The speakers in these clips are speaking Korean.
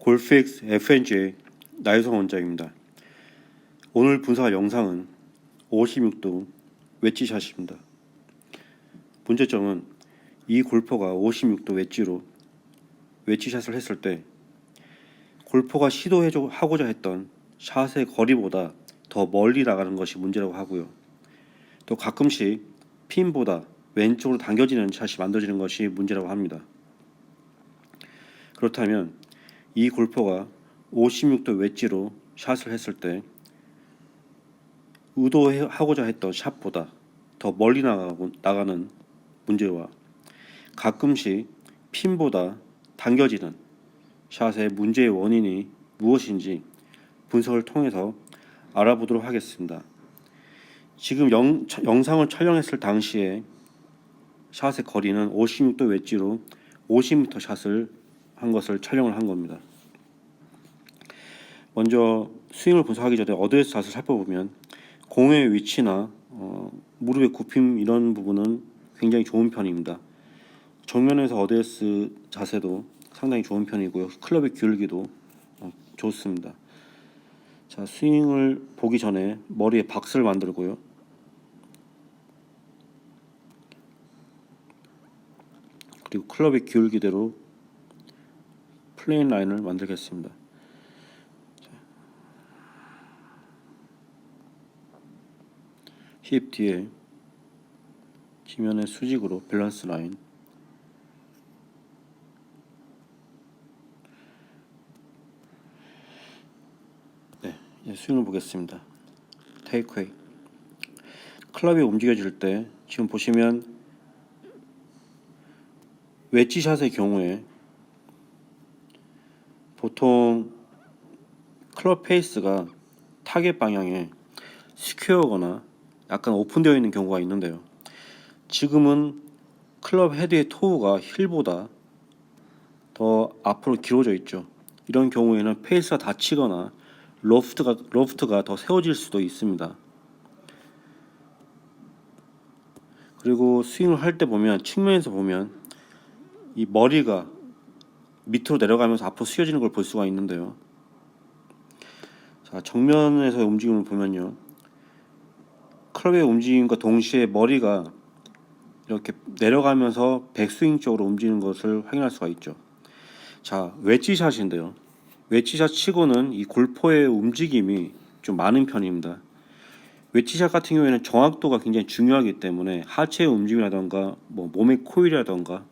골프X FNG의 나유성 원장입니다. 오늘 분석할 영상은 56도 웨지샷입니다. 문제점은 이 골퍼가 56도 웨지로 웨지샷을 했을 때 골퍼가 시도하고자 했던 샷의 거리보다 더 멀리 나가는 것이 문제라고 하고요. 또 가끔씩 핀보다 왼쪽으로 당겨지는 샷이 만들어지는 것이 문제라고 합니다. 그렇다면 이 골퍼가 56도 웨지로 샷을 했을 때 의도하고자 했던 샷보다 더 멀리 나가는 문제와 가끔씩 핀보다 당겨지는 샷의 문제의 원인이 무엇인지 분석을 통해서 알아보도록 하겠습니다. 지금 영상을 촬영했을 당시에 샷의 거리는 56도 웨지로 50m 샷을 한 것을 촬영을 한 겁니다. 먼저 스윙을 분석하기 전에 어드레스 샷을 살펴보면 공의 위치나 무릎의 굽힘 이런 부분은 굉장히 좋은 편입니다. 정면에서 어드레스 자세도 상당히 좋은 편이고요. 클럽의 기울기도 좋습니다. 자, 스윙을 보기 전에 머리에 박스를 만들고요. 그리고 클럽의 기울기대로 플레인 라인을 만들겠습니다. 힙 뒤에 지면의 수직으로 밸런스 라인, 이제 스윙을 보겠습니다. 테이크웨이. 클럽이 움직여질 때 지금 보시면 웨지샷의 경우에 보통 클럽 페이스가 타겟 방향에 스퀘어거나 약간 오픈되어 있는 경우가 있는데요. 지금은 클럽 헤드의 토우가 힐보다 더 앞으로 길어져 있죠. 이런 경우에는 페이스가 닫히거나 로프트가 더 세워질 수도 있습니다. 그리고 스윙을 할 때 보면 측면에서 보면 이 머리가 밑으로 내려가면서 앞으로 숙여지는 걸 볼 수가 있는데요. 자, 정면에서의 움직임을 보면요. 클럽의 움직임과 동시에 머리가 이렇게 내려가면서 백스윙 쪽으로 움직이는 것을 확인할 수가 있죠. 자, 웨지샷인데요. 웨지샷 치고는 이 골퍼의 움직임이 좀 많은 편입니다. 웨지샷 같은 경우에는 정확도가 굉장히 중요하기 때문에 하체의 움직임이라던가 몸의 코일이라던가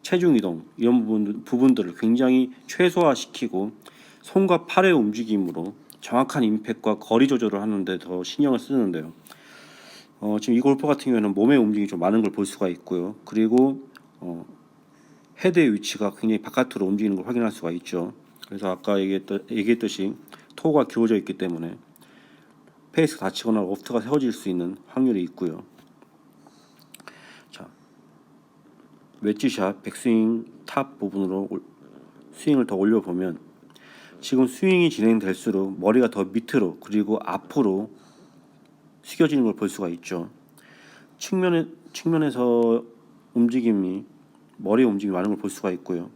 체중 이동 이런 부분들을 굉장히 최소화시키고 손과 팔의 움직임으로 정확한 임팩트와 거리 조절을 하는데 더 신경을 쓰는데요. 지금 이 골퍼 같은 경우에는 몸의 움직임이 좀 많은 걸 볼 수가 있고요. 그리고 헤드의 위치가 굉장히 바깥으로 움직이는 걸 확인할 수가 있죠. 그래서 아까 얘기했듯이 토우가 기울어져 있기 때문에 페이스가 닫히거나 로프트가 세워질 수 있는 확률이 있고요. 자, 웨지샷 백스윙 탑 부분으로 스윙을 더 올려보면 지금 스윙이 진행될수록 머리가 더 밑으로 그리고 앞으로 숙여지는 걸 볼 수가 있죠. 측면에서 머리의 움직임이 많은 걸 볼 수가 있고요.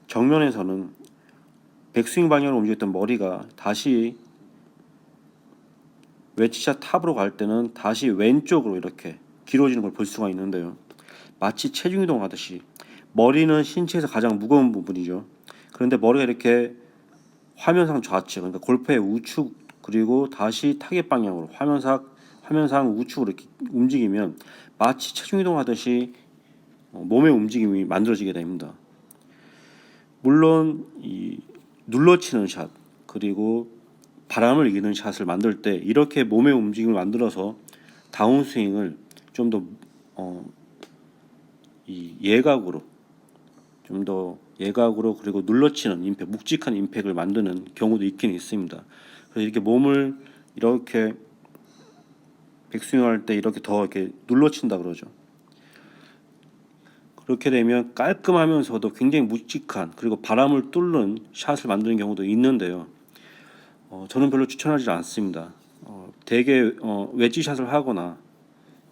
정면에서는 백스윙 방향으로 움직였던 머리가 다시 웨지샷 탑으로 갈 때는 다시 왼쪽으로 이렇게 길어지는 걸 볼 수가 있는데요. 마치 체중 이동하듯이 머리는 신체에서 가장 무거운 부분이죠. 그런데 머리가 이렇게 화면상 좌측, 그러니까 골프의 우측 그리고 다시 타겟 방향으로 화면상 우측으로 이렇게 움직이면 마치 체중 이동하듯이 몸의 움직임이 만들어지게 됩니다. 물론 이 눌러치는 샷 그리고 바람을 이기는 샷을 만들 때 이렇게 몸의 움직임을 만들어서 다운스윙을 좀 더 예각으로 그리고 눌러치는 임팩, 묵직한 임팩을 만드는 경우도 있긴 있습니다. 그래서 이렇게 몸을 이렇게 백스윙할 때 이렇게 더 이렇게 눌러친다 그러죠. 그렇게 되면 깔끔하면서도 굉장히 묵직한 그리고 바람을 뚫는 샷을 만드는 경우도 있는데요. 저는 별로 추천하지 않습니다. 대개 웨지샷을 하거나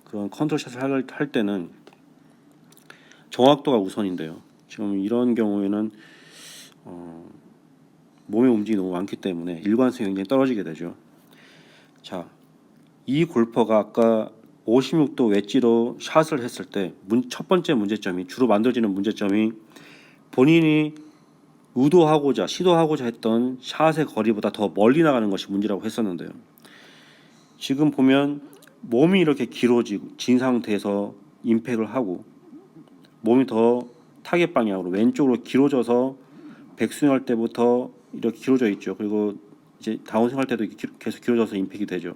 그런 컨트롤 샷을 할 때는 정확도가 우선인데요. 지금 이런 경우에는 몸의 움직임이 너무 많기 때문에 일관성이 굉장히 떨어지게 되죠. 자, 이 골퍼가 아까 56도 웨지로 샷을 했을 때 첫 번째 문제점이, 주로 만들어지는 문제점이 본인이 의도하고자 시도하고자 했던 샷의 거리보다 더 멀리 나가는 것이 문제라고 했었는데요. 지금 보면 몸이 이렇게 길어진 상태에서 임팩을 하고 몸이 더 타겟 방향으로 왼쪽으로 길어져서 백스윙할 때부터 이렇게 길어져 있죠. 그리고 이제 다운스윙 할 때도 계속 길어져서 임팩이 되죠.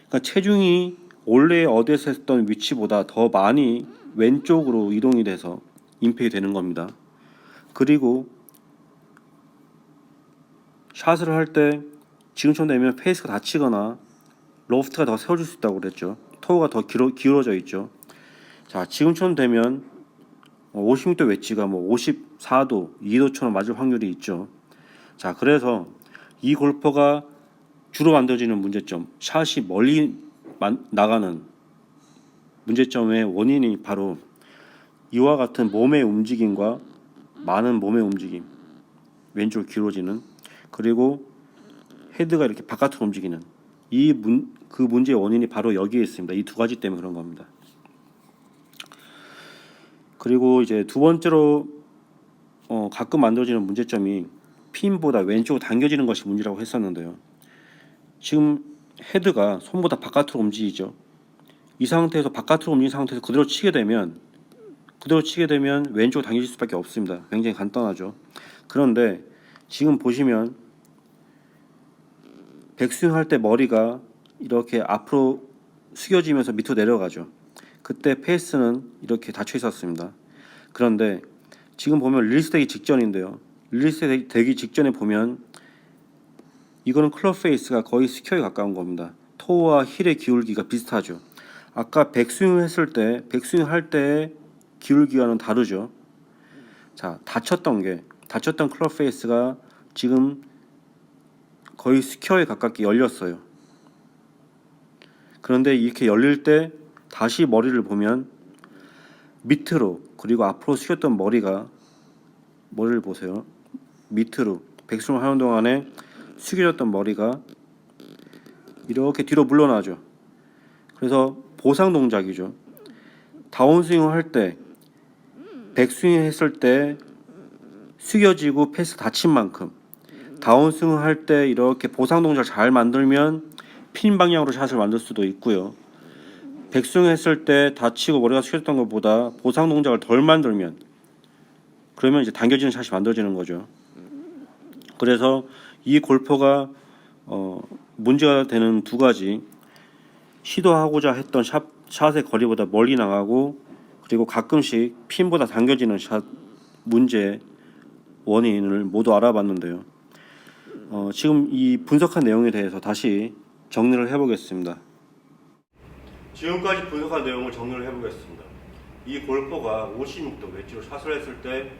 그러니까 체중이 원래 어디에서 했던 위치보다 더 많이 왼쪽으로 이동이 돼서 임팩이 되는 겁니다. 그리고 샷을 할 때 지금처럼 되면 페이스가 닫히거나 로프트가 더 세워질 수 있다고 그랬죠. 토우가 더 기울어져 있죠. 자, 지금처럼 되면 56도 웨지가 54도, 2도처럼 맞을 확률이 있죠. 자, 그래서 이 골퍼가 주로 만들어지는 문제점, 샷이 멀리 나가는 문제점의 원인이 바로 이와 같은 몸의 움직임과 많은 몸의 움직임, 왼쪽으로 길어지는, 그리고 헤드가 이렇게 바깥으로 움직이는 그 문제의 원인이 바로 여기에 있습니다. 이 두 가지 때문에 그런 겁니다. 그리고 이제 두 번째로 가끔 만들어지는 문제점이 핀보다 왼쪽으로 당겨지는 것이 문제라고 했었는데요. 지금 헤드가 손보다 바깥으로 움직이죠. 이 상태에서 바깥으로 움직인 상태에서 그대로 치게 되면 왼쪽으로 당겨질 수밖에 없습니다. 굉장히 간단하죠. 그런데 지금 보시면 백스윙 할 때 머리가 이렇게 앞으로 숙여지면서 밑으로 내려가죠. 그때 페이스는 이렇게 닫혀 있었습니다. 그런데 지금 보면 릴리스 되기 직전인데요. 릴리스 되기 직전에 보면 이거는 클럽 페이스가 거의 스퀘어에 가까운 겁니다. 토우와 힐의 기울기가 비슷하죠. 아까 백스윙 할 때 기울기와는 다르죠. 자, 닫혔던 클럽 페이스가 지금 거의 스퀘어에 가깝게 열렸어요. 그런데 이렇게 열릴 때 다시 머리를 보면 밑으로, 그리고 앞으로 숙였던 머리를 보세요. 밑으로 백스윙을 하는 동안에 숙여졌던 머리가 이렇게 뒤로 물러나죠. 그래서 보상 동작이죠. 다운스윙을 할 때, 백스윙 했을 때 숙여지고 페이스 닫힌 만큼 다운스윙을 할 때 이렇게 보상 동작을 잘 만들면 핀 방향으로 샷을 만들 수도 있고요. 백스윙 했을 때 다치고 머리가 숙여졌던 것보다 보상 동작을 덜 만들면, 그러면 이제 당겨지는 샷이 만들어지는 거죠. 그래서 이 골퍼가 문제가 되는 두 가지, 시도하고자 했던 샷의 거리보다 멀리 나가고, 그리고 가끔씩 핀보다 당겨지는 샷 문제의 원인을 모두 알아봤는데요. 지금 이 분석한 내용에 대해서 다시 정리를 해보겠습니다. 지금까지 분석한 내용을 정리를 해보겠습니다. 이 골퍼가 56도 웨지로 샷을 했을 때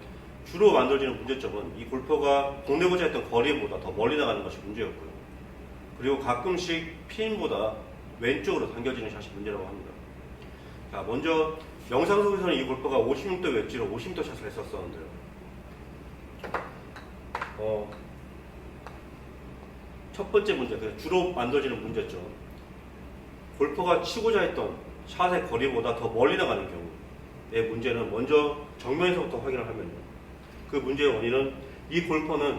주로 만들어지는 문제점은 이 골퍼가 보내고자 했던 거리보다 더 멀리 나가는 것이 문제였고요. 그리고 가끔씩 핀보다 왼쪽으로 당겨지는 샷이 문제라고 합니다. 자, 먼저 영상 속에서는 이 골퍼가 56도 웨지로 50m 샷을 했었었는데요. 첫 번째 문제, 주로 만들어지는 문제점, 골퍼가 치고자 했던 샷의 거리보다 더 멀리 나가는 경우의 문제는 먼저 정면에서부터 확인을 하면요. 그 문제의 원인은 이 골퍼는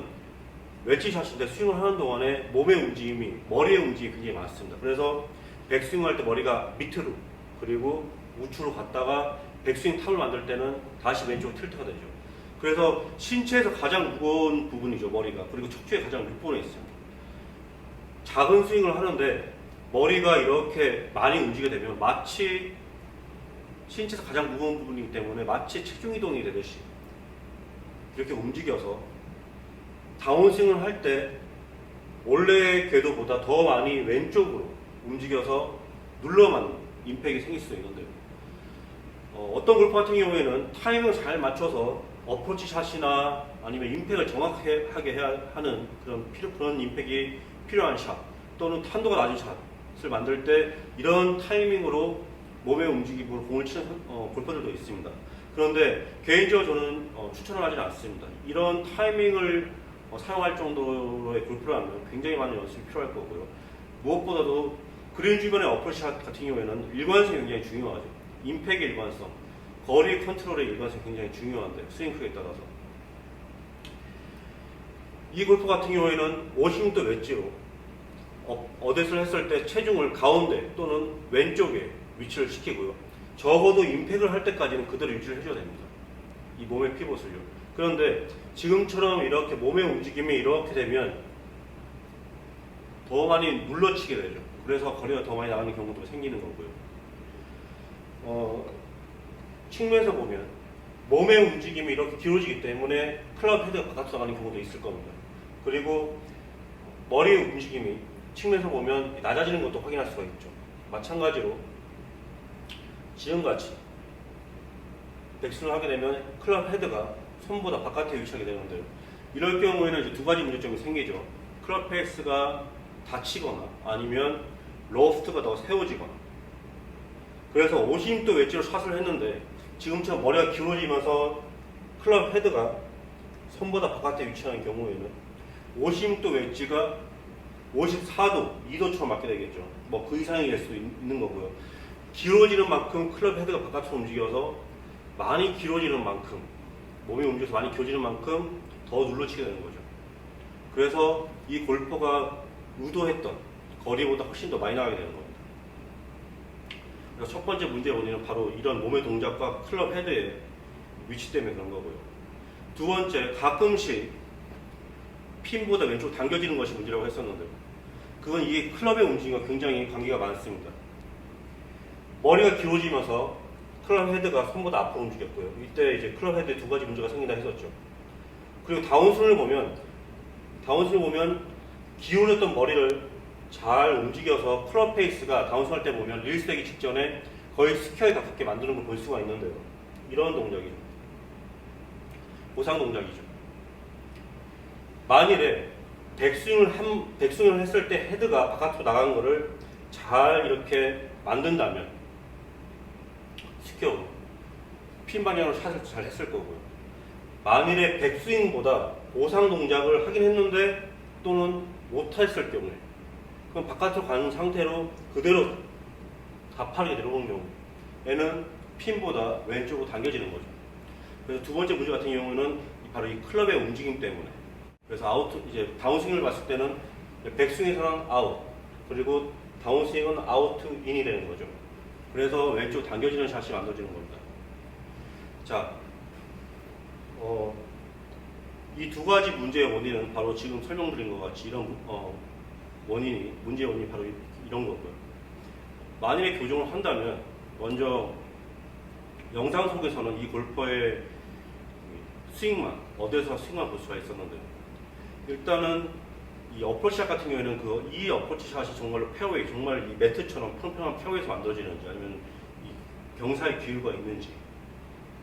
웨지 샷인데 스윙을 하는 동안에 몸의 움직임이, 머리의 움직임이 굉장히 많습니다. 그래서 백스윙 할 때 머리가 밑으로 그리고 우측으로 갔다가 백스윙 탑을 만들 때는 다시 왼쪽으로 틸트가 되죠. 그래서 신체에서 가장 무거운 부분이죠, 머리가. 그리고 척추의 가장 윗부분에 있습니다. 작은 스윙을 하는데 머리가 이렇게 많이 움직이게 되면 마치 신체에서 가장 무거운 부분이기 때문에 마치 체중 이동이 되듯이 이렇게 움직여서 다운스윙을 할 때 원래의 궤도보다 더 많이 왼쪽으로 움직여서 눌러맞는 임팩이 생길 수 있는데요. 어떤 골프 같은 경우에는 타이밍을 잘 맞춰서 어프로치 샷이나 아니면 임팩을 정확하게 해야 하는 그런 임팩이 필요한 샷, 또는 탄도가 낮은 샷을 만들 때 이런 타이밍으로 몸의 움직임으로 공을 치는 골퍼들도 있습니다. 그런데 개인적으로 저는 추천을 하지는 않습니다. 이런 타이밍을 사용할 정도의 골프라면 굉장히 많은 연습이 필요할 거고요. 무엇보다도 그린 주변의 어프로치샷 같은 경우에는 일관성이 굉장히 중요하죠. 임팩의 일관성, 거리 컨트롤의 일관성이 굉장히 중요한데 스윙 크기에 따라서 이 골프 같은 경우에는 50m 웨지로 어댓을 했을 때 체중을 가운데 또는 왼쪽에 위치를 시키고요. 적어도 임팩을 할 때까지는 그대로 유지를 해줘야 됩니다. 이 몸의 피벗을요. 그런데 지금처럼 이렇게 몸의 움직임이 이렇게 되면 더 많이 눌러치게 되죠. 그래서 거리가 더 많이 나가는 경우도 생기는 거고요. 측면에서 보면 몸의 움직임이 이렇게 길어지기 때문에 클럽 헤드가 바깥으로 나가는 경우도 있을 겁니다. 그리고 머리의 움직임이 측면에서 보면 낮아지는 것도 확인할 수가 있죠. 마찬가지로 지금같이 백스윙을 하게 되면 클럽 헤드가 손보다 바깥에 위치하게 되는데요. 이럴 경우에는 이제 두 가지 문제점이 생기죠. 클럽 페이스가 닫히거나 아니면 로프트가 더 세워지거나. 그래서 50도 웨지로 샷을 했는데 지금처럼 머리가 기울어지면서 클럽 헤드가 손보다 바깥에 위치하는 경우에는 50도 웨지가 54도, 2도처럼 맞게 되겠죠. 뭐 그 이상이 될 수도 있는 거고요. 길어지는 만큼 클럽 헤드가 바깥으로 움직여서 많이 길어지는 만큼 몸이 움직여서 많이 길어지는 만큼 더 눌러치게 되는 거죠. 그래서 이 골퍼가 의도했던 거리보다 훨씬 더 많이 나가게 되는 겁니다. 그래서 첫 번째 문제의 원인은 바로 이런 몸의 동작과 클럽 헤드의 위치 때문에 그런 거고요. 두 번째, 가끔씩 핀보다 왼쪽으로 당겨지는 것이 문제라고 했었는데 그건 이 클럽의 움직임과 굉장히 관계가 많습니다. 머리가 길어지면서 클럽 헤드가 손보다 앞으로 움직였고요. 이때 이제 클럽 헤드에 두 가지 문제가 생긴다 했었죠. 그리고 다운스윙을 보면 기울였던 머리를 잘 움직여서 클럽 페이스가 다운스윙 할 때 보면 릴스 되기 직전에 거의 스퀘어에 가깝게 만드는 걸 볼 수가 있는데요. 이런 동작이죠. 보상 동작이죠. 만일에 백스윙을 했을 때 헤드가 바깥으로 나간 거를 잘 이렇게 만든다면 스퀘어로 핀 방향으로 샷을 잘 했을 거고요. 만일에 백스윙보다 보상 동작을 하긴 했는데 또는 못했을 경우에 그럼 바깥으로 가는 상태로 그대로 가파르게 내려오는 경우에는 핀보다 왼쪽으로 당겨지는 거죠. 그래서 두 번째 문제 같은 경우는 바로 이 클럽의 움직임 때문에 그래서 이제 다운스윙을 봤을 때는 백스윙에서는 아웃 그리고 다운스윙은 아웃 인이 되는 거죠. 그래서 왼쪽 당겨지는 샷이 만들어지는 겁니다. 자, 이 두 가지 문제의 원인은 바로 지금 설명드린 것 같이 이런 문제의 원인이 바로 이런 거고요. 만일에 교정을 한다면 먼저 영상 속에서는 이 골퍼의 스윙만 어디서 스윙만 볼 수가 있었는데 일단은 이 어프로치샷 같은 경우에는 이 어프로치샷이 정말로 페어웨이 정말 이 매트처럼 평평한 페어웨이에서 만들어지는지 아니면 이 경사의 기울가 있는지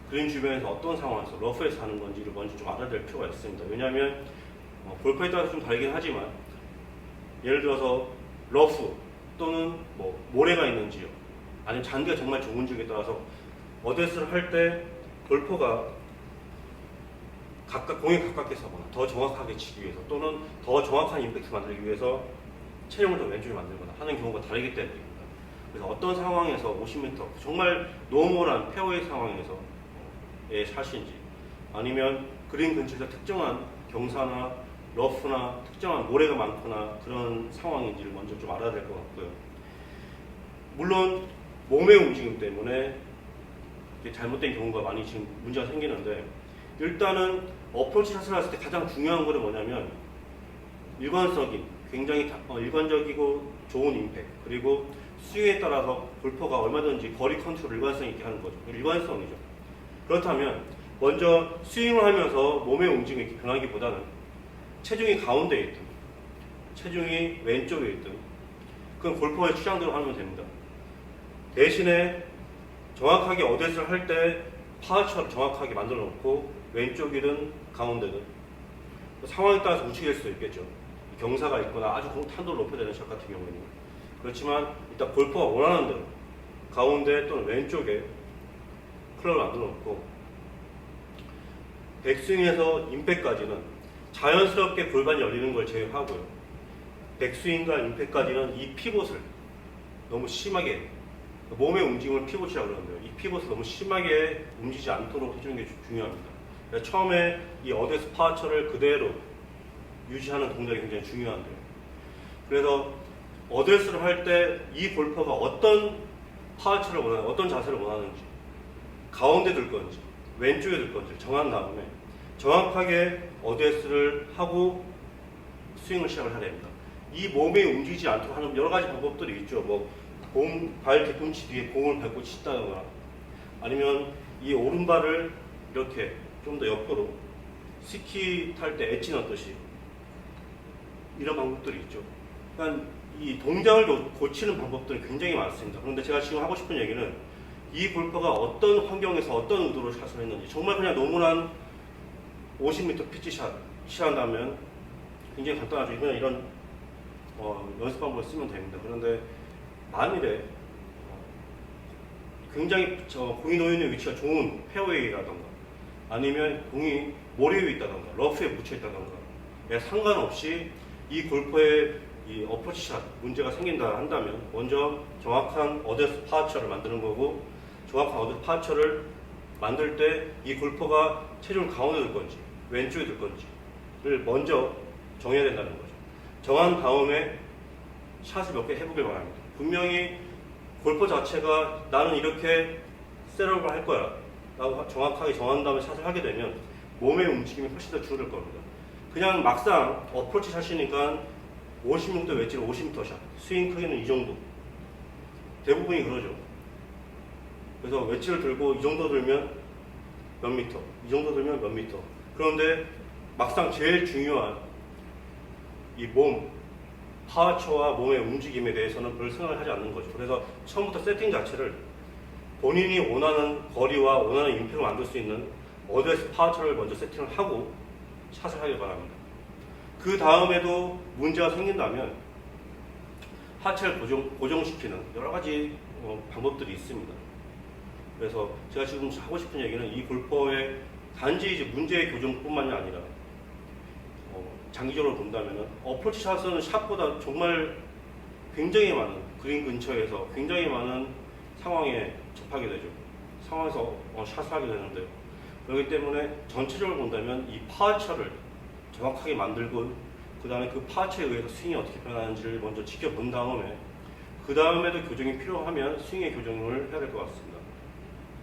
그린 주변에서 어떤 상황에서 러프에서 하는 건지를 먼저 좀 알아야 될 필요가 있습니다. 왜냐하면 골퍼에 따라서 좀 다르긴 하지만 예를 들어서 러프 또는 뭐 모래가 있는지요 아니면 잔디가 정말 좋은 지역에 따라서 어댓을 할 때 골퍼가 공에 가깝게 서거나 더 정확하게 치기 위해서 또는 더 정확한 임팩트 만들기 위해서 체형을 더 왼쪽에 만들거나 하는 경우가 다르기 때문입니다. 그래서 어떤 상황에서 50m 정말 노멀한 페어웨이 상황에서의 샷인지 아니면 그린 근처에서 특정한 경사나 러프나 특정한 모래가 많거나 그런 상황인지를 먼저 좀 알아야 될 것 같고요. 물론 몸의 움직임 때문에 잘못된 경우가 많이 지금 문제가 생기는데 일단은 어프로치 샷을 했을 때 가장 중요한 거는 뭐냐면 일관성이 굉장히 일관적이고 좋은 임팩 그리고 스윙에 따라서 골퍼가 얼마든지 거리 컨트롤 일관성 있게 하는 거죠. 일관성이죠. 그렇다면 먼저 스윙을 하면서 몸의 움직임이 이렇게 변하기보다는 체중이 가운데에 있든 체중이 왼쪽에 있든 그건 골퍼의 취향대로 하면 됩니다. 대신에 정확하게 어댓을 할 때 파워처럼 정확하게 만들어 놓고 왼쪽이든 가운데든 상황에 따라서 우측일 수도 있겠죠. 경사가 있거나 아주 탄도를 높여야 되는 샷 같은 경우에는 그렇지만 일단 골퍼가 원하는 대로 가운데 또는 왼쪽에 클럽을 만들어 놓고 백스윙에서 임팩까지는 자연스럽게 골반이 열리는 걸 제외하고요. 백스윙과 임팩까지는 이 피봇을 너무 심하게, 몸의 움직임을 피봇이라고 그러는데요. 이 피봇을 너무 심하게 움직이지 않도록 해주는 게 중요합니다. 그러니까 처음에 이 어드레스 파처를 그대로 유지하는 동작이 굉장히 중요한데요. 그래서 어드레스를 할 때 이 골퍼가 어떤 파처를 원하는, 어떤 자세를 원하는지, 가운데 들 건지, 왼쪽에 들 건지 정한 다음에 정확하게 어드레스를 하고 스윙을 시작을 해야 됩니다. 이 몸이 움직이지 않도록 하는 여러 가지 방법들이 있죠. 뭐 발 뒤꿈치 뒤에 공을 밟고 친다거나, 아니면 이 오른발을 이렇게 좀 더 옆으로 스키 탈 때 엣지 넣듯이, 이런 방법들이 있죠. 그러니까 이 동작을 고치는 방법들이 굉장히 많습니다. 그런데 제가 지금 하고 싶은 얘기는 이 골퍼가 어떤 환경에서 어떤 의도로 샷을 했는지, 정말 그냥 노멀한 50m 피치샷 시한다면 굉장히 간단하죠. 그냥 이런 연습 방법을 쓰면 됩니다. 그런데 만일에 굉장히 공이 놓여있는 위치가 좋은 페어웨이라던가, 아니면 공이 모래 위에 있다던가, 러프에 묻혀 있다던가, 상관없이 이 골퍼의 이 어프로치 샷 문제가 생긴다 한다면 먼저 정확한 어드레스 파처를 만드는 거고, 정확한 어드레스 파처를 만들 때 이 골퍼가 체중을 가운데 둘 건지 왼쪽에 둘 건지를 먼저 정해야 된다는 거죠. 정한 다음에 샷을 몇 개 해보길 바랍니다. 분명히 골퍼 자체가 나는 이렇게 셋업을 할 거야 라고 정확하게 정한 다음에 샷을 하게 되면 몸의 움직임이 훨씬 더 줄어들 겁니다. 그냥 막상 어프로치 샷이니까 56도 웨지로 50m 샷, 스윙 크기는 이 정도, 대부분이 그러죠. 그래서 웨지를 들고 이 정도 들면 몇 미터, 이 정도 들면 몇 미터. 그런데 막상 제일 중요한 이 몸, 파워와 몸의 움직임에 대해서는 별 생각을 하지 않는 거죠. 그래서 처음부터 세팅 자체를 본인이 원하는 거리와 원하는 임팩을 만들 수 있는 어드레스 파워를 먼저 세팅을 하고 샷을 하길 바랍니다. 그 다음에도 문제가 생긴다면 하체를 고정시키는 여러 가지 방법들이 있습니다. 그래서 제가 지금 하고 싶은 얘기는 이 골퍼의 단지 이제 문제의 교정뿐만이 아니라 장기적으로 본다면 어프로치 샷은 샷보다 정말 굉장히 많은 그린 근처에서 굉장히 많은 상황에 접하게 되죠. 상황에서 샷을 하게 되는데요. 그렇기 때문에 전체적으로 본다면 이 파처를 정확하게 만들고, 그 다음에 그 파처에 의해서 스윙이 어떻게 변하는지를 먼저 지켜본 다음에 그 다음에도 교정이 필요하면 스윙의 교정을 해야 될 것 같습니다.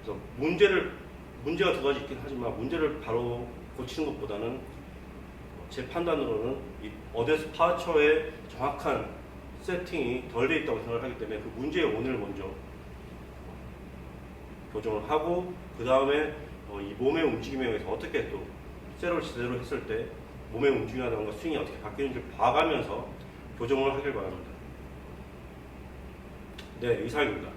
그래서 문제가 두 가지 있긴 하지만 문제를 바로 고치는 것보다는 제 판단으로는 이 어드레스 파처의 정확한 세팅이 덜 돼 있다고 생각을 하기 때문에 그 문제의 원인을 먼저 교정을 하고, 그 다음에 이 몸의 움직임에 의해서 어떻게 또 셋업을 제대로 했을 때 몸의 움직임이라든가 스윙이 어떻게 바뀌는지를 봐가면서 교정을 하길 바랍니다. 네, 이상입니다.